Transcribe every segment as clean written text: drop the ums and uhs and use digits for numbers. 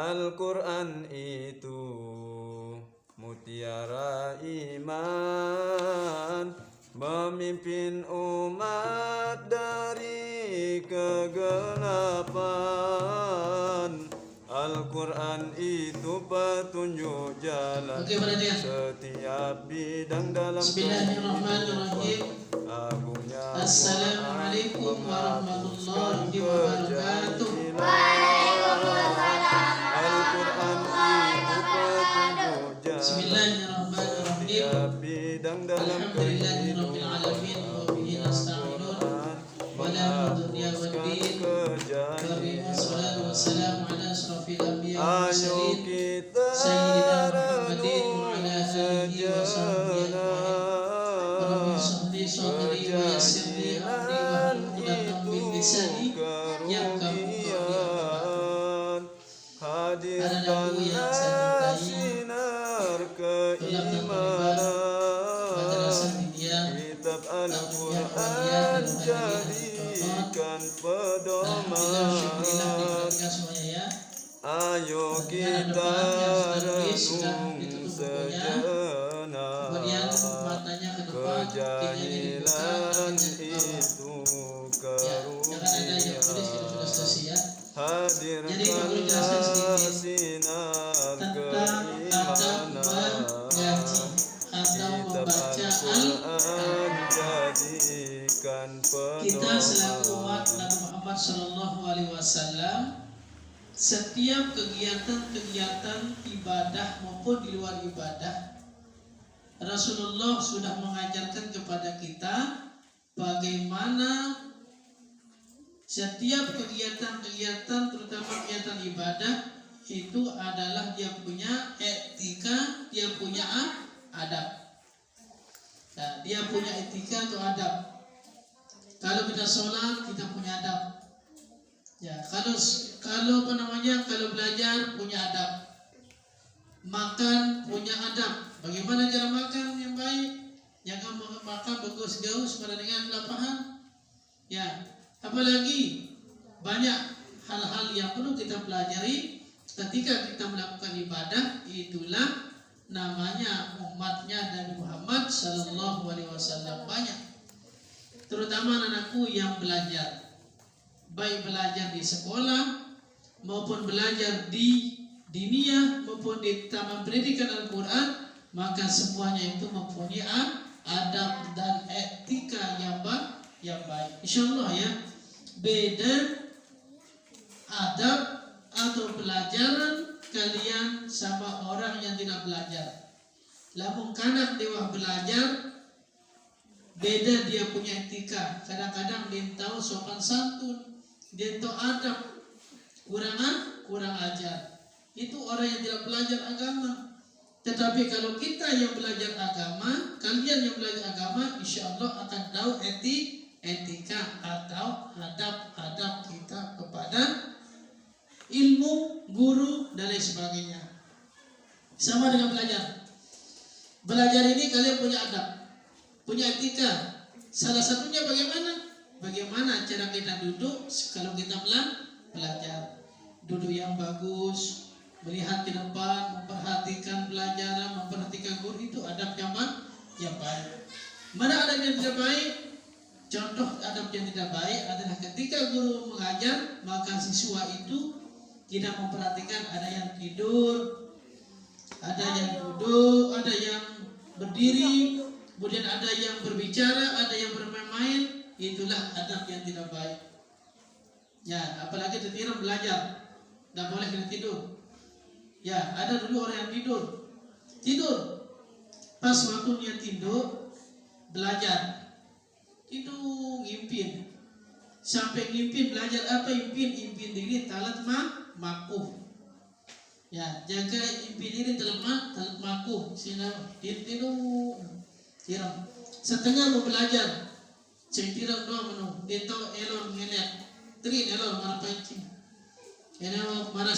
Al-Quran itu mutiara iman, memimpin umat dari kegelapan. Al-Quran itu petunjuk jalan setiap bidang dalam Bismillahirrahmanirrahim. agungnya Assalamualaikum warahmatullahi wabarakatuh. Al-Quran itu petunjuk jalan Bismillahirrahmanirrahim. setiap bidang dalam Alhamdulillahirabbil alamin wa bihi nasta'in wa la hudya wa din wa bihi wassalatu wassalamu ala asrafil anbiya wal mursalin sayyidina Muhammadin wa ala alihi wa sahbihi ajma'in. Rabbi shrah sadri wa yassir li amri wahlul 'uqdatam min lisani yafqahu qawli. Hadirkanlah sinar keimanan, kitab Al-Quran jadikan pedoman. Ayo kita renung sejenak, kejahilan itu karunia. Hadirkanlah sinar keimanan, kitab Al-Quran jadikan Kita selaku pedoman. umat Nabi Muhammad Sallallahu Alaihi Wasallam, setiap kegiatan-kegiatan ibadah maupun di luar ibadah, Rasulullah sudah mengajarkan kepada kita bagaimana setiap kegiatan-kegiatan, terutama kegiatan ibadah, itu adalah dia punya etika, dia punya adab. Nah, dia punya etika atau adab. Kalau kita sholat, kita punya adab. Ya, kalau belajar punya adab. Makan punya adab. Bagaimana cara makan yang baik? Jangan makan bagus-gaus pada dengan lapangan. Ya, apalagi banyak hal-hal yang perlu kita pelajari ketika kita melakukan ibadah. Itulah namanya umatnya Nabi Muhammad Sallallahu Alaihi Wasallam. Banyak, terutama anakku yang belajar, baik belajar di sekolah maupun belajar di diniyah maupun di taman pendidikan Al-Quran, maka semuanya itu mempunyai adab dan etika yang baik. Insyaallah ya, beda adab atau pelajaran kalian sama orang yang tidak belajar. Lamun kanak dewa belajar, beda dia punya etika. Kadang-kadang dia tahu sopan santun, dia tahu adab, kurang ajar. Itu orang yang tidak belajar agama. Tetapi kalau kita yang belajar agama, kalian yang belajar agama, insya Allah akan tahu etika atau adab kita kepada ilmu, guru, dan lain sebagainya. Sama dengan belajar. Belajar ini kalian punya adab, punya etika. Salah satunya bagaimana cara kita duduk kalau kita belajar. Duduk yang bagus, melihat ke depan, memperhatikan pelajaran, memperhatikan guru, itu adab yang baik. Mana adab yang tidak baik? Contoh adab yang tidak baik adalah ketika guru mengajar, maka siswa itu tidak memperhatikan, ada yang tidur, ada yang duduk, ada yang berdiri, kemudian ada yang berbicara, ada yang bermain-main. Itulah adab yang tidak baik. Ya, apalagi tertidur belajar, tidak boleh kita tidur. Ya, ada dulu orang yang tidur pas waktu dia tidur belajar, tidur ngimpin, sampai ngimpin belajar apa? Impin diri talat makuh. Ya, jaga impin diri talat makuh. Sina tidur setengah mau belajar, centiran doang menu dito elon ngelet tri elon mana pancing elon mana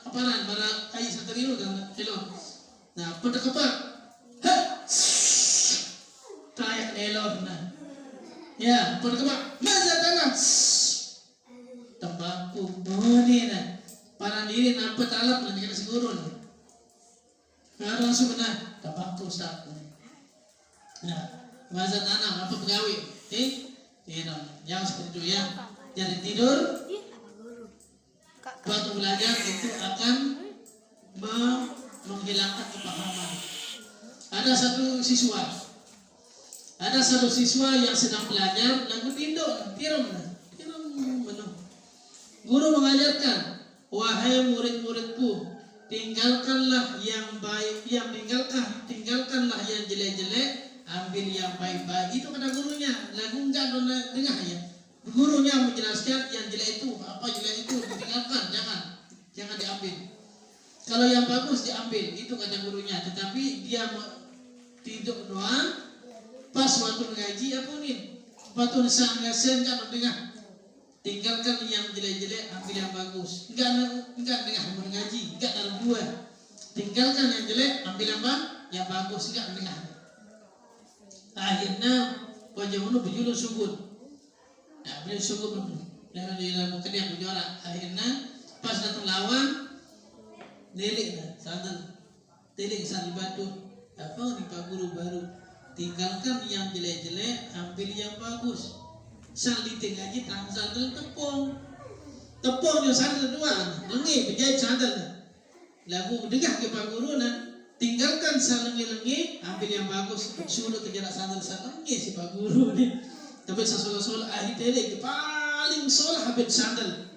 aparan mana ai satrino kan elon. Nah, pada kepak kayak elon. Nah, ya pada kepak masa tangan tembaku boni. Nah, para mandiri nampak talap nanti kena segurun. Nah, langsung kena dapat tuh Ustaz. Nah, bahasa tanam apa pegawai? Yang seperti itu ya. Jadi tidur waktu belajar itu akan menghilangkan kepahaman. Ada satu siswa yang sedang belajar lalu tirum menu. Guru mengajarkan, wahai murid-muridku, tinggalkanlah yang baik, tinggalkanlah yang jelek-jelek, ambil yang baik-baik. Itu kata gurunya. Lagu enggak dengar ya. Gurunya menjelaskan yang jelek itu, apa jelek itu ditinggalkan, jangan diambil. Kalau yang bagus diambil, itu kata gurunya. Tetapi dia tidur doang. Pas waktu ngaji apa nih? Waktu ngasen kan dengar. Tinggalkan yang jelek-jelek, ambil yang bagus. Enggak dengar mengaji, enggak dalam dua. Tinggalkan yang jelek, ambil yang bagus, enggak dengar. Akhirnya wajah unu berjulur subur. Nah, beliau subur dan dalam yang berjuara. Akhirnya pas datang lawan, delik sandal batu. Apa nih Pak Guru baru? Tinggalkan yang jelek-jelek, ambil yang bagus. Saliting aja tang sandal tepung yang sandal dua, lengi penjahit sandal. Lagu dengar ke Pak Guru tinggalkan lengi, ambil yang bagus. Suruh terjerak sandal lengi si Pak Guru ni. Tapi sesolah ahli tele paling solah habis sandal.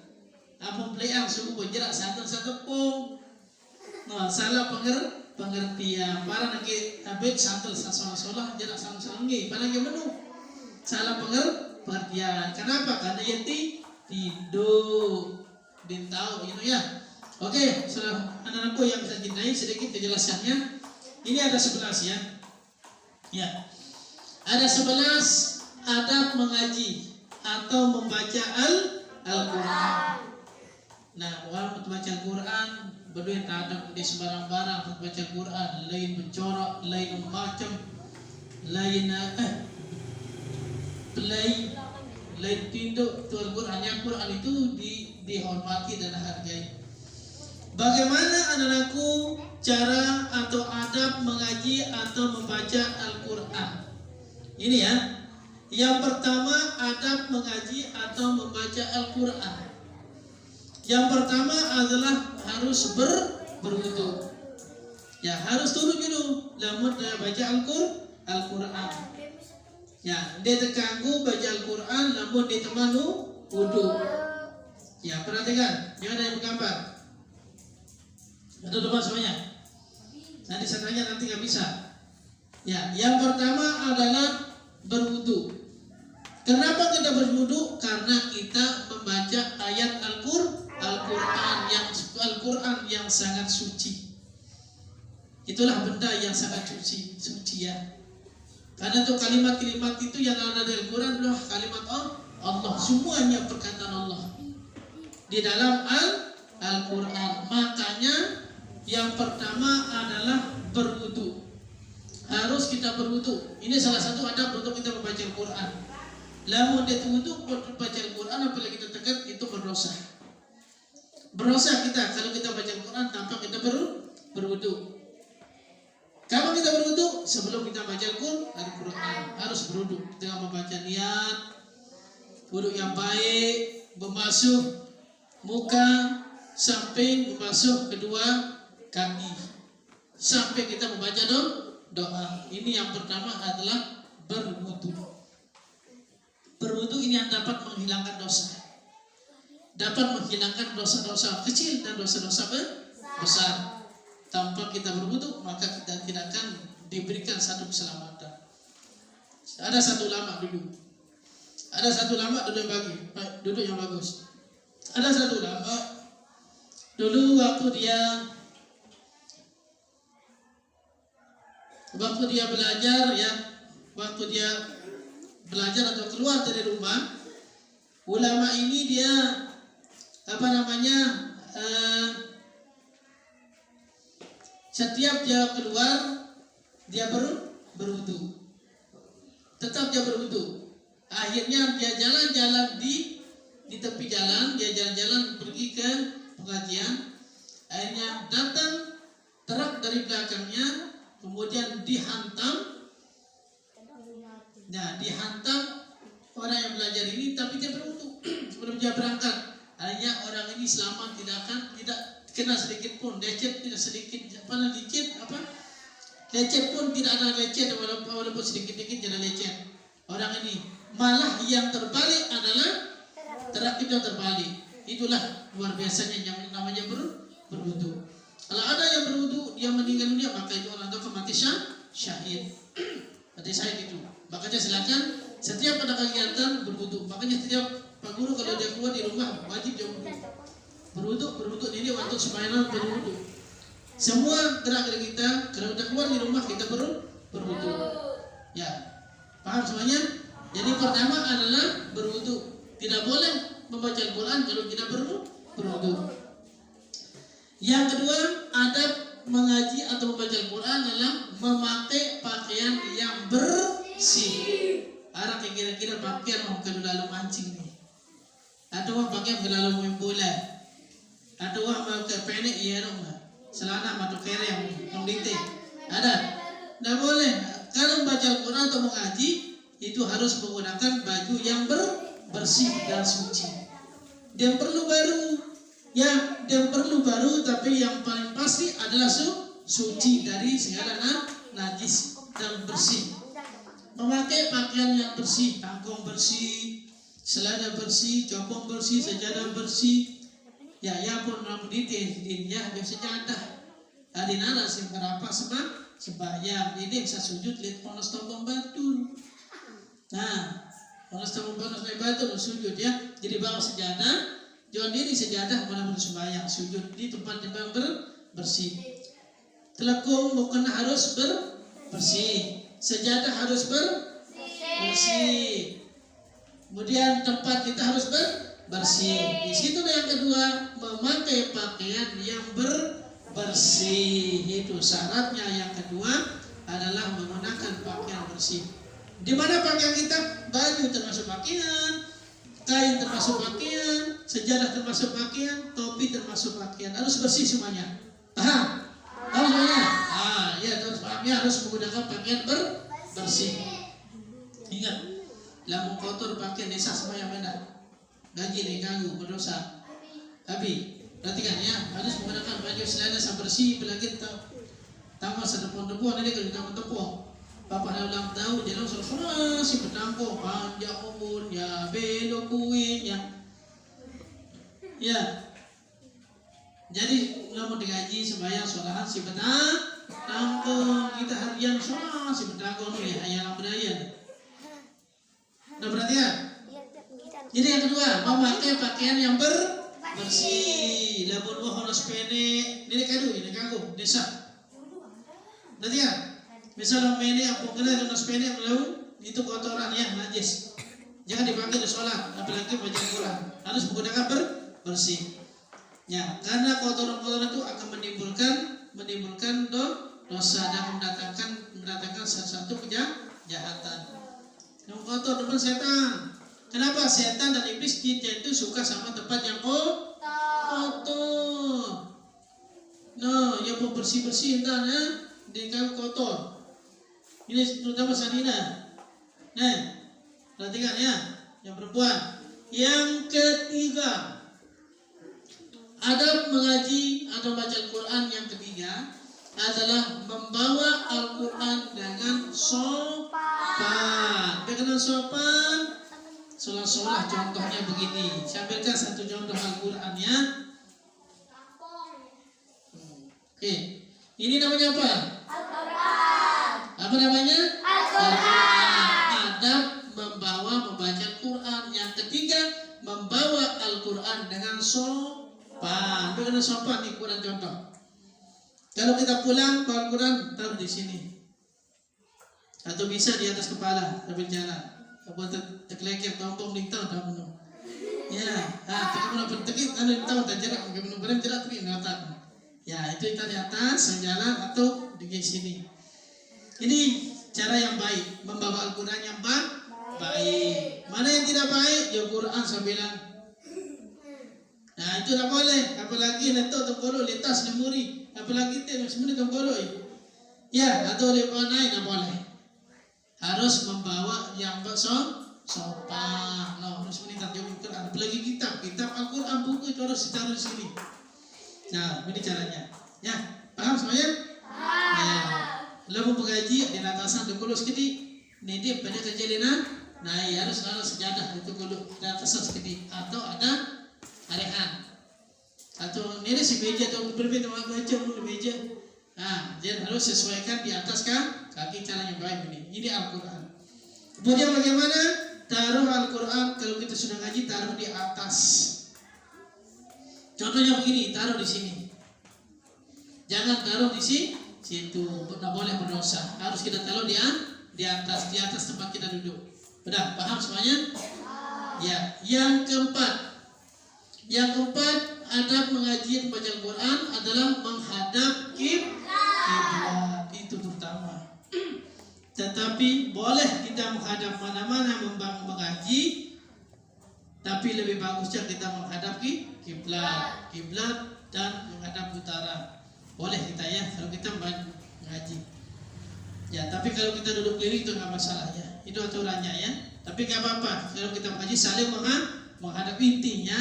Apa playang suruh berjerak sandal tepung. Nah, salah pengertian. Para nak habis sandal sesolah jerak sandal lengi. Para yang menu salah pengertian. Kenapa? Karena yang tidur dintau gitu ya. Oke, anak-anakku yang bisa cintai sedikit kejelasannya. Ini ada 11 ya. Ya. Ada 11 adab mengaji atau membaca Al-Qur'an. Nah, orang membaca Al-Qur'an berdua adab di sembarang-barang membaca Al-Qur'an, lain mencorak, lain membaca, lain lain tinduk Al-Qur'an. Al-Qur'an itu dihormati dan hargai. Bagaimana anak-anakku cara atau adab mengaji atau membaca Al-Qur'an? Ini ya. Yang pertama adab mengaji atau membaca Al-Qur'an. Yang pertama adalah harus berwudu. Ya, harus turun dulu lamun baca Al-Qur'an. Ya, dia terganggu baca Al-Qur'an lamun dia temanu wudu. Ya, perhatikan. Jangan ada yang bergambar. Ada depan semuanya. Nanti saya tanya nanti nggak bisa. Ya, yang pertama adalah berwudu. Kenapa kita berwudu? Karena kita membaca ayat Al-Qur'an yang sangat suci. Itulah benda yang sangat suci ya. Karena itu kalimat-kalimat itu yang ada di Al-Qur'an adalah kalimat Allah. Semuanya perkataan Allah di dalam Al-Qur'an. Makanya yang pertama adalah berwudu. Harus kita berwudu. Ini salah satu adab untuk kita membaca Al-Qur'an. Lamun dia wudu membaca Al-Qur'an apalagi kita tegat itu berdosa. Berdosa kita kalau kita baca Al-Qur'an tanpa kita berwudu. Kapan kita berwudu? Sebelum kita baca Al-Qur'an harus berwudu dengan membaca niat, wudu yang baik, membasuh muka sampai membasuh kedua kaki sampai kita membaca doa. Ini yang pertama adalah berwudu. Berwudu ini yang dapat menghilangkan dosa. Dapat menghilangkan dosa-dosa kecil dan dosa-dosa besar. Tanpa kita berwudu maka kita tidak akan diberikan satu keselamatan. Ada satu ulama dulu. Ada satu ulama duduk yang bagus. Ada satu ulama dulu waktu dia belajar ya, waktu dia belajar atau keluar dari rumah, ulama ini dia setiap dia keluar dia berwudu. Tetap dia berwudu. Akhirnya dia jalan-jalan di tepi jalan, dia jalan-jalan pergi ke pengajian. Akhirnya datang truk dari belakangnya, kemudian dihantam. Nah, dihantam orang yang belajar ini, tapi dia berwudu sebelum dia berangkat. Akhirnya orang ini selamat, tidak kena sedikit pun lecet, tidak sedikit lecet pun tidak ada lecet, walaupun sedikit-sedikit tidak lecet. Orang ini malah yang terbalik adalah truk itu terbalik. Itulah luar biasanya yang namanya berwudu. Kalau ada yang berwudu dia meninggal dunia, maka itu orang itu mati syahid. Mati syahid itu. Makanya silakan setiap ada kegiatan berwudu. Makanya setiap Pak Guru kalau dia keluar di rumah wajib dia berwudu ini waktu sembahyang berwudu. Semua gerak-gerik kita kalau udah keluar di rumah kita berwudu. Ya, paham semuanya? Jadi pertama adalah berwudu. Tidak boleh membaca Al-Quran kalau tidak berwudu. Yang kedua, adab mengaji atau membaca Al-Quran adalah memakai pakaian yang bersih. Ada kira-kira pakaian mau ke lalu mancing nih, atau pakaian ke lalu main bola, atau mau ke pendek iya dong, celana atau kereng, dite. Ada, tidak boleh. Kalau membaca Al-Quran atau mengaji itu harus menggunakan baju yang bersih dan suci. Dia perlu baru, tapi yang paling pasti adalah suci dari segala najis dan bersih. Memakai pakaian yang bersih, kangkung bersih, selada bersih, copong bersih, sejadah bersih. Ya pun rambut dinya biasa sejadah. Adinana sih berapa sembahyang ini bisa sujud lihat ponos tombong batu. Nah, ponos tombong batu sujud ya. Jadi bawa sejadah, jangan diri sejadah mana sembahyang sujud di tempat yang bersih. Telekung bukan harus bersih. Sejadah harus bersih. Kemudian tempat kita harus bersih. Di situ yang kedua, memakai pakaian yang bersih. Itu syaratnya yang kedua adalah menggunakan pakaian bersih. Di mana pakaian kita? Baju termasuk pakaian, kain termasuk pakaian, sejadah termasuk pakaian, topi termasuk pakaian. Harus bersih semuanya. Paham? Tahu semuanya? Ya terus pahamnya harus menggunakan pakaian bersih. Ingat, lamun kotor pakaian desa semuanya mana? Gaji nih ganggu berdosa. Tapi perhatikan ya, harus menggunakan baju selada yang bersih, apalagi tambah sedepon-depon ini kalau kamu tepung. Bapak dah ulang tahun, dia langsung si bertampung, panjang umurnya, belok kuingnya. Ya. Jadi lamun digaji sembahyang sholahan si benar tanggung kita harian semua si bertanggung nih ayam budaya. Nah perhatian. Jadi yang kedua, memakai pakaian yang bersih. Lamun honos pene, ini kagum desa. Perhatian. Misalnya pene apa kena honos pene melaun itu kotoran ya najis. Jangan dipakai di sholat, apalagi baca Quran. Harus menggunakan bersih. Ya, karena kotoran-kotoran itu akan menimbulkan dosa dan mendatangkan satu kejahatan. Yang kotor depan setan. Kenapa setan dan iblis kita itu suka sama tempat yang kotor? No, yang mau bersih-bersih entar ya, di kau kotor. Ini terutama Sanina. Nah, perhatikan ya, yang perempuan. Yang ketiga, adab mengaji atau baca Al-Quran yang ketiga adalah membawa Al-Quran dengan sopan. Dengan sopan, solah-solah contohnya begini. Saya ambilkan satu contoh Al-Quran ya. Oke, ini namanya apa? Al-Quran. Apa namanya? Al-Quran. Adab membawa membaca Al-Quran. Yang ketiga, membawa Al-Quran dengan sopan. Dengan sopan nih Quran contoh. Kalau kita pulang bawa Al-Quran taruh di sini. Atau bisa di atas kepala sambil jalan. Buat terkelekep tombong di tahu dah penuh. Ya, kita mau bertekik anu tahu tak jerak, kita mau berem jerak tapi enggak. Ya, itu kita di atas jalan atau di sini. Ini cara yang baik, membawa Al-Quran yang baik. Mana yang tidak baik? Ya Quran sambilan. Nah, itu itu tak boleh. Apalagi letak tengkolo, letas lemuri. Apalagi itu sebenarnya tengkolo. Ya, atau lepas naik tak boleh. Harus membawa yang sopan. No, harus meningkat jauh Quran. Apalagi kitab Al-Quran buku itu harus ditaruh di sini. Nah, ini caranya. Ya, paham semuanya? Ya. Lalu mengaji di atasan tengkolo sedikit. Ini pada kejadian. Nah, ya harus sejadah itu kalau di atasan sedikit. Atau ada arehan. Atau ini si meja atau berbeda baca dulu meja. Nah, dia harus sesuaikan di atas kan kaki cara yang baik ini. Ini Al-Quran. Kemudian bagaimana taruh Al-Quran kalau kita sudah ngaji taruh di atas. Contohnya begini, taruh di sini. Jangan taruh di situ, tidak boleh berdosa. Harus kita taruh di atas tempat kita duduk. Sudah paham semuanya? Ya. Yang keempat adab mengaji membaca Al-Quran adalah menghadap kiblat. Itu terutama. Tetapi boleh kita menghadap mana-mana mengaji, tapi lebih bagusnya kita menghadap kiblat dan menghadap utara. Boleh kita ya kalau kita mengaji. Ya, tapi kalau kita duduk keliling itu nggak masalah ya. Itu aturannya ya. Tapi nggak apa-apa kalau kita mengaji saling menghadap, intinya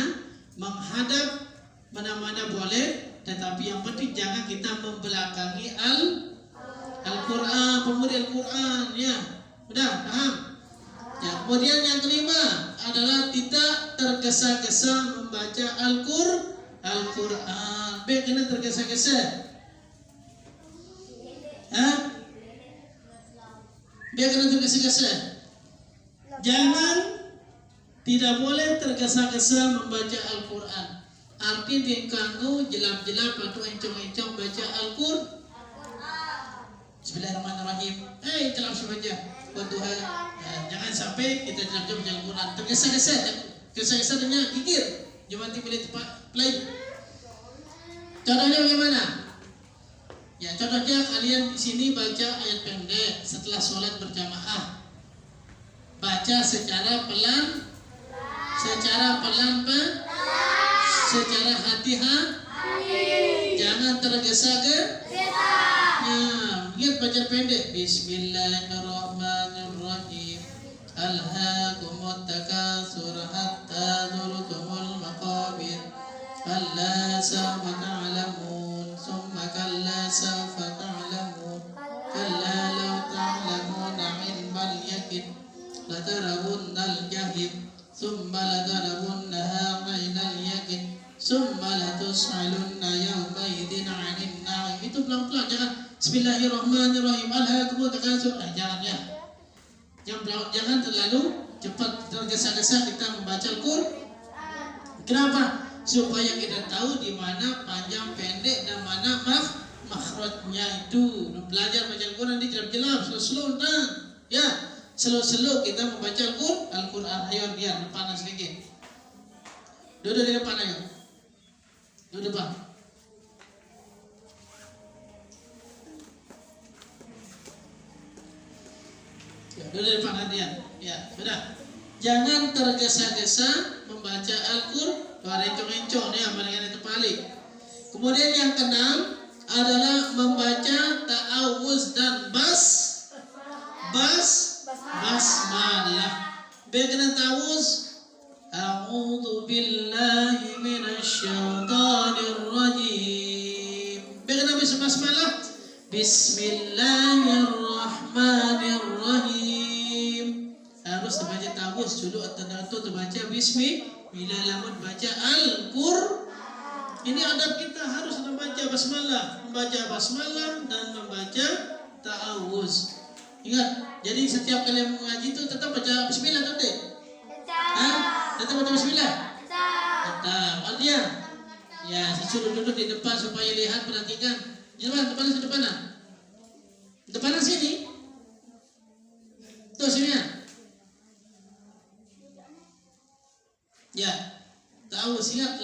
menghadap mana-mana boleh, tetapi yang penting jangan kita membelakangi Al-Quran, pemberi Al-Quran ya. Udah paham? Ya, kemudian yang kelima adalah tidak tergesa-gesa membaca Al-Quran. Kena tergesa-gesa. Biar kena tergesa-gesa. Jangan, tidak boleh tergesa-gesa membaca Al-Quran. Arti dikanggu jelap-jelap atau encong-encong baca Al-Quran. Bismillahirrahmanirrahim. Jelap saja. Tuhan. Jangan sampai kita jelap-jelap baca Al-Quran. Tergesa-gesa dengan gigir. Jangan boleh play. Contohnya bagaimana? Ya, contohnya kalian di sini baca ayat pendek setelah sholat berjamaah. Baca secara pelan, secara hati-hati. Jangan tergesa-gesa. Ya, ingat baca pendek. Bismillahirrahmanirrahim. Alhaakumut takatsur hatta zurtumul maqabir. Kalla sawfa ta'lamun, summa kalla sawfa ta'lamun. Kalla law ta'lamuna 'ilmal yaqin latarawunnal jahim, summa latarawunnaha 'ainal yaqin, summa latus'alunna yawma idzin 'anil na'im. Itu pelan-pelan, jangan Bismillahirrahmanirrahim. Alhaakumut takatsur. Jangan ya. Jangan terlalu cepat, tergesa-gesa kita membaca Al-Quran. Kenapa? Supaya kita tahu di mana panjang pendek dan mana makhrajnya itu. Belajar baca Al-Quran di jelap-jelap, slow down. Ya, slow kita membaca Al-Quran. Ayo biar depan sedikit. Duduk di depan ayo. Duduk depan. Ya, duduk di depan hadiah. Ya, sudah. Jangan tergesa-gesa membaca Al-Quran. Encong-encong ya, barengan itu paling. Kemudian yang keenam adalah membaca ta'awuz dan basmalah. Bagaimana ta'awuz? A'udzu billahi minasyaitonir rajim. Bagaimana basmalah? Bismillahirrahmanirrahim. Harus terbaca ta'awuz dulu atau terbaca bismillah. Bila lamun baca Al-Quran, ini adab kita harus membaca basmalah dan membaca ta'awuz. Ingat, jadi setiap kali mengaji itu tetap baca bismillah kan deh? Tetap baca bismillah? Tetap. Aldia? Ya, disuruh duduk di depan supaya lihat, perhatikan. Depanan. Depanan sini. Tuh sini ya. Ya, ta'awuz. Ingat,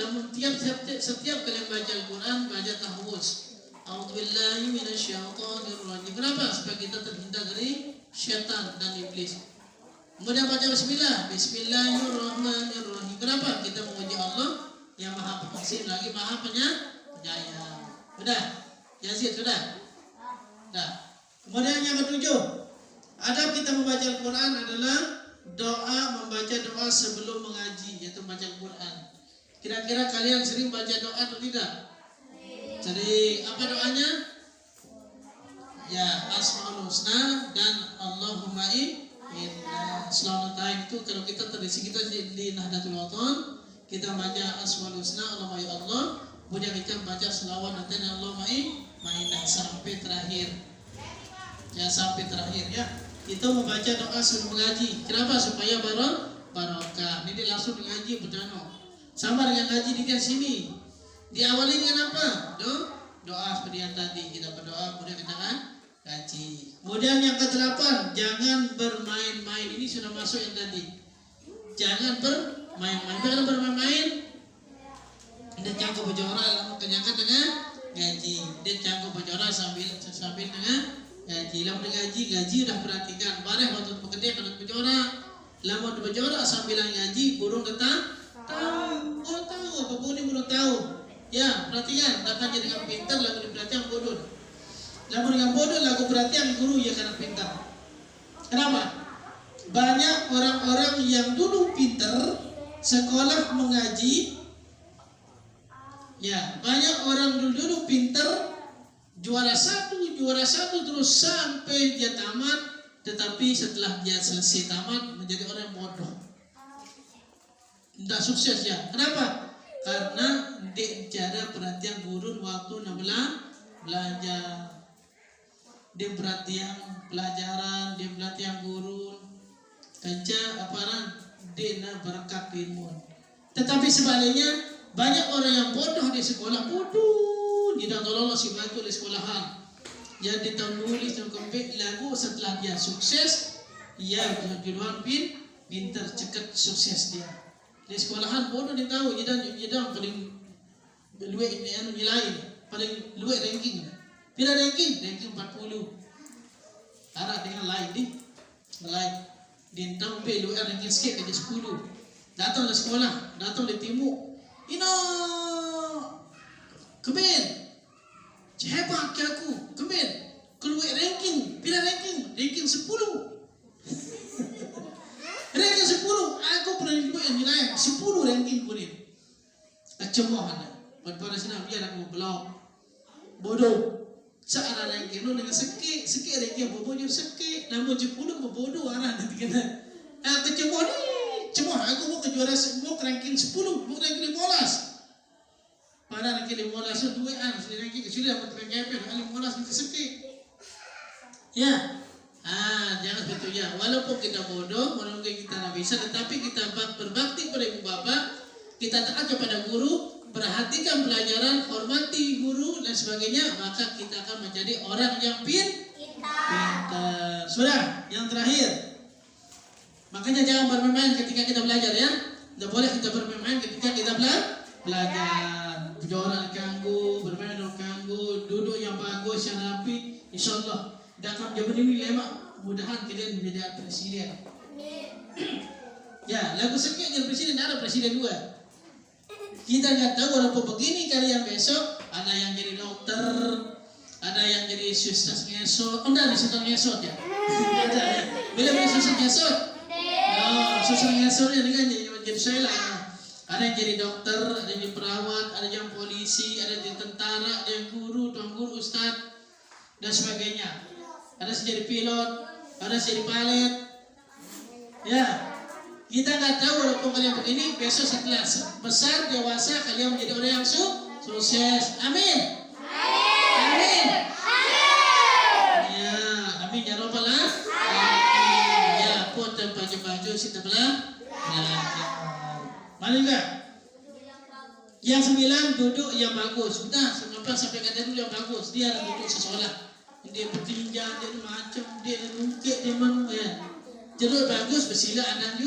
setiap kali baca Al-Quran baca ta'awuz. A'udzubillahi minasyaitonirrajim. Kenapa? Supaya kita terhindar dari syaitan dan iblis. Kemudian baca bismillah. Bismillahirrahmanirrahim. Kenapa? Kita memuji Allah yang Maha Pengasih lagi Maha Penyayang. Sudah? Yazid sudah? Sudah. Kemudian yang ketujuh, adab kita membaca Al-Quran adalah membaca doa sebelum mengaji, yaitu baca Al-Quran. Kira-kira kalian sering baca doa atau tidak? Jadi apa doanya? Ya, Asmaul Husna dan Allahumma inna. Selama time itu kalau kita tradisi kita di Nahdlatul Wathon, kita baca Asmaul Husna, Allahumma ya Allah, kemudian kita baca selawat dan Allahumma inna sampai terakhir. Ya, sampai terakhir ya. Itu membaca doa sebelum mengaji. Kenapa? Supaya barokah. Ini langsung mengaji berdano. Sama dengan ngaji di sini. Diawali dengan apa? Doa seperti yang tadi. Kita berdoa, kemudian kita ngaji. Kemudian yang ke-8, jangan bermain-main. Ini sudah masuk yang tadi. Jangan bermain-main. Jangan bermain-main. Dia cangkup berjora, lalu kenyangkan dengan ngaji. Dia cangkup berjora sambil dengan gaji. Lalu gaji udah perhatikan. Barang waktu pekerja kalau berjora, lalu berjora sambil ngaji, burung datang. Tahu apa boleh burung tahu. Ya, perhatikan. Dapat jadi dengan pintar, lalu diperhatikan bodoh. Lalu dengan bodoh, lalu perhatikan guru ya karena pintar. Kenapa? Banyak orang-orang yang dulu pintar, sekolah mengaji. Ya, banyak orang dulu pintar, juara satu terus sampai dia tamat, tetapi setelah dia selesai tamat menjadi orang yang bodoh, tidak sukses ya. Kenapa? Karena dia cara perhatian guru waktu belajar, dia perhatian pelajaran, dia perhatian guru kerja dia berkat ilmu. Tetapi sebaliknya banyak orang yang bodoh di sekolah, bodoh tidak lolos si batu di sekolahan. Jadi tahun nulis dan kompet lagu setelah dia sukses, ia juruan pintar cekat sukses dia. Di sekolahan bodoh dia tahu, jadi paling luar nilai, paling luar ranking. Tidak ranking 40. Anak dengan lain dia tahu luar ranking sikit aja 10. Datang ke sekolah, datang di timur. Kemen, hebat ke aku, kemen, keluar ranking, bila ranking 10. Ranking 10, aku pernah dibuat yang nilai 10 ranking pun ini. Kecemohan, pada sini biar aku belok, bodoh. Searah ranking, lu dengan sekik ranking, bodoh sekik, namun 10 bodoh arah nanti kena. Kecemohan ni. Cuma aku mau ke juara ranking 10, mau ranking 15. Pada ranking 15 itu 2an, ranking kecil yang ranking apa? Ranking 15 itu sekit. Ya. Jangan begitu ya. Walaupun kita bodoh, walaupun kita tidak bisa, tetapi kita berbakti pada ibu bapak, kita taat kepada guru, perhatikan pelajaran, hormati guru dan sebagainya, maka kita akan menjadi orang yang pintar. Sudah, yang terakhir. Makanya jangan bermain-main ketika kita belajar ya. Tidak boleh kita bermain-main ketika kita belajar. Berjoran ganggu, bermain ganggu, duduk yang bagus, yang rapi. InsyaAllah. Dan akan menjadi ini lemak. Mudahan kalian menjadi presiden. Ya, lagu sekit jadi presiden, ada presiden 2. Kita nggak tahu walaupun begini kalian besok ada yang jadi dokter, ada yang jadi suster ngesot. Enggak, suster ngesot ya. Bila suster ngesot. Susah ngesornya dengan jadi saya lah. Ada yang jadi dokter, ada yang jadi perawat, ada yang polisi, ada yang jadi tentara, ada yang guru, tuan guru, ustad dan sebagainya. Ada yang jadi pilot, ada yang jadi pilot. Ya, kita nggak tahu walaupun kalian begini, besok setelah besar dewasa kalian menjadi orang yang sukses. Amin. Amin. Ya, amin ya robbal alamin. Baju kita belah. Mana juga? Yang 9 duduk yang bagus. Sudah, kenapa sampai kata dulu yang bagus? Dia duduk sesolah. Dia bertinjau, dia macam, dia mungkit, dia ya. Duduk bagus, bersila anak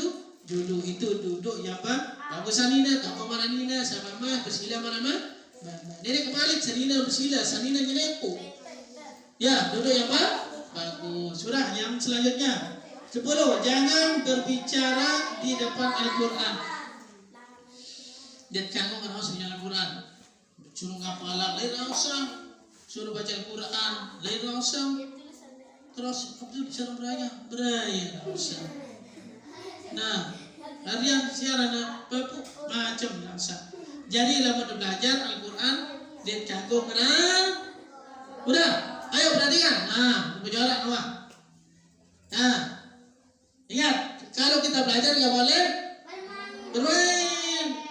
dulu itu duduk yang bagus. Sanina, toko maranina, sama mah bersila mana. Dia kebalik, sanina bersila, sanina nyelepo. Ya, duduk yang bagus. Sudah, yang selanjutnya. 10. Jangan berbicara di depan Al-Quran. Dia kagum kan harus punya Al-Quran. Suruh ngapalan, lain usah. Suruh baca Al-Quran, lain usah. Terus Abdul cara beraya usah. Nah, harian siaran apa macam rasa. Jadi lama belajar Al-Quran, dia kagum kan? Udah, ayo perhatikan. Nah, berjalan awak. Nah, ingat kalau kita belajar nggak boleh bermain.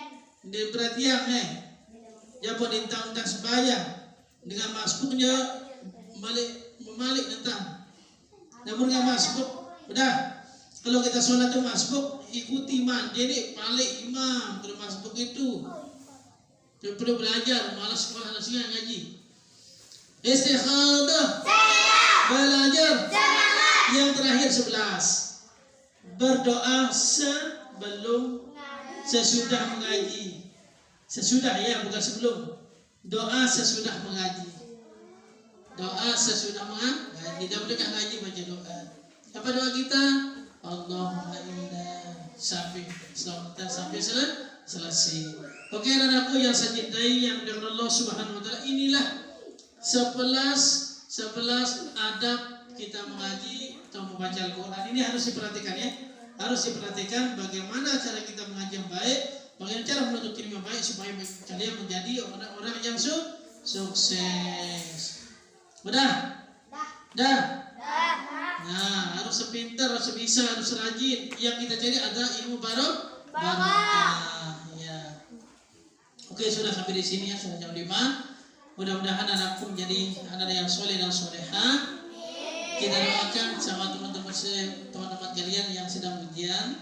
Dia perhatian ya pun intang-intang sembahyang dengan masbuknya memalik tentang. Namun nggak masbuk, udah. Kalau kita sholat itu masbuk, ikuti imam. Jadi balik imam kalau masbuk itu. Perlu belajar, malas sekolah nasihat ngaji. Istikhadah, belajar. Yang terakhir 11, berdoa sebelum sesudah mengaji. Sesudah ya, bukan sebelum. Doa sesudah mengaji. Doa sesudah mengaji. Tidak boleh ngaji baca doa. Apa doa kita? Allahumma inna sampai selesai. Oke, anakku yang saya cintai, yang dengan Allah Subhanahu Wa Taala, inilah 11 adab kita mengaji atau membaca Al-Quran. Ini harus diperhatikan ya. Harus diperhatikan bagaimana cara kita mengaji yang baik, bagaimana cara menuntut ilmu yang baik supaya kalian menjadi orang-orang yang sukses. Udah? Dah? Nah, harus sepintar, harus bisa, harus rajin. Yang kita cari ada ilmu barokah. Ya. Oke, sudah sampai di sini ya, sudah jam 5. Mudah-mudahan anakku menjadi anak yang soleh dan soleha. Kita doakan sama teman-teman kalian yang sedang ujian.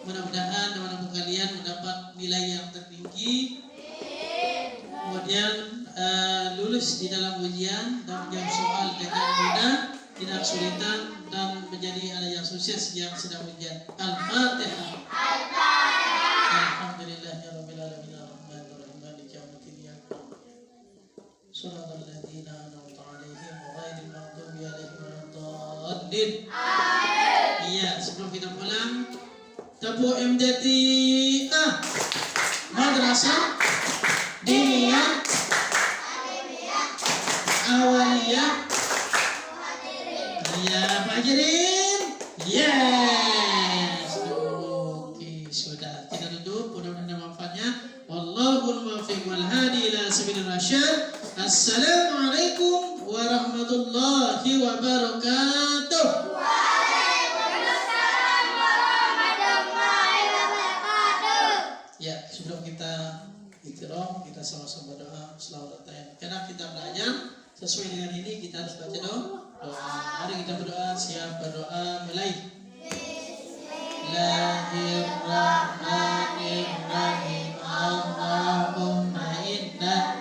Mudah-mudahan teman-teman kalian mendapat nilai yang tertinggi. Kemudian lulus di dalam ujian dan menjawab soal dengan mudah, tidak kesulitan, dan menjadi anak yang sukses yang sedang ujian. Al-Fatihah. Alhamdulillahirabbil alamin arrahmanir rahim maliki yaumiddin. Shiratal ladzina an'amta 'alaihim ghairil maghdubi 'alaihim waladdallin. Iya, sebelum kita pulang, Tabu Imdati'ah Madrasah Diniyah Awaliyah. Iya, Pak Jirin. Yes. Oke, sudah. Kita duduk, mudah-mudahan ada manfaatnya. Wallahul muwaffiq wal hadi ila sabilir rasyad. Assalamualaikum warahmatullahi wabarakatuh. Ya, sebelum kita ikhtiram, kita sama-sama berdoa selawat ta'ala. Karena kita belajar sesuai dengan ini, kita harus baca doa. Mari kita berdoa. Siap berdoa, mulai. Bismillahirrahmanirrahim. Allahumma inna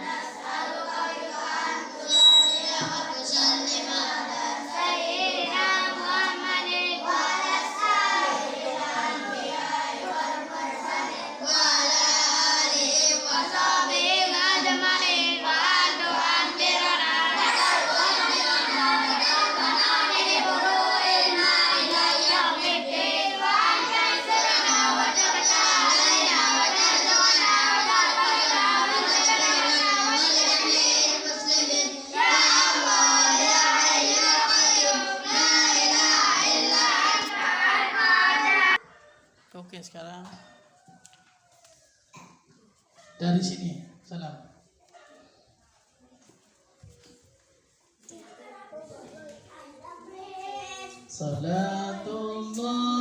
Oke, sekarang dari sini. Salam. Salatullah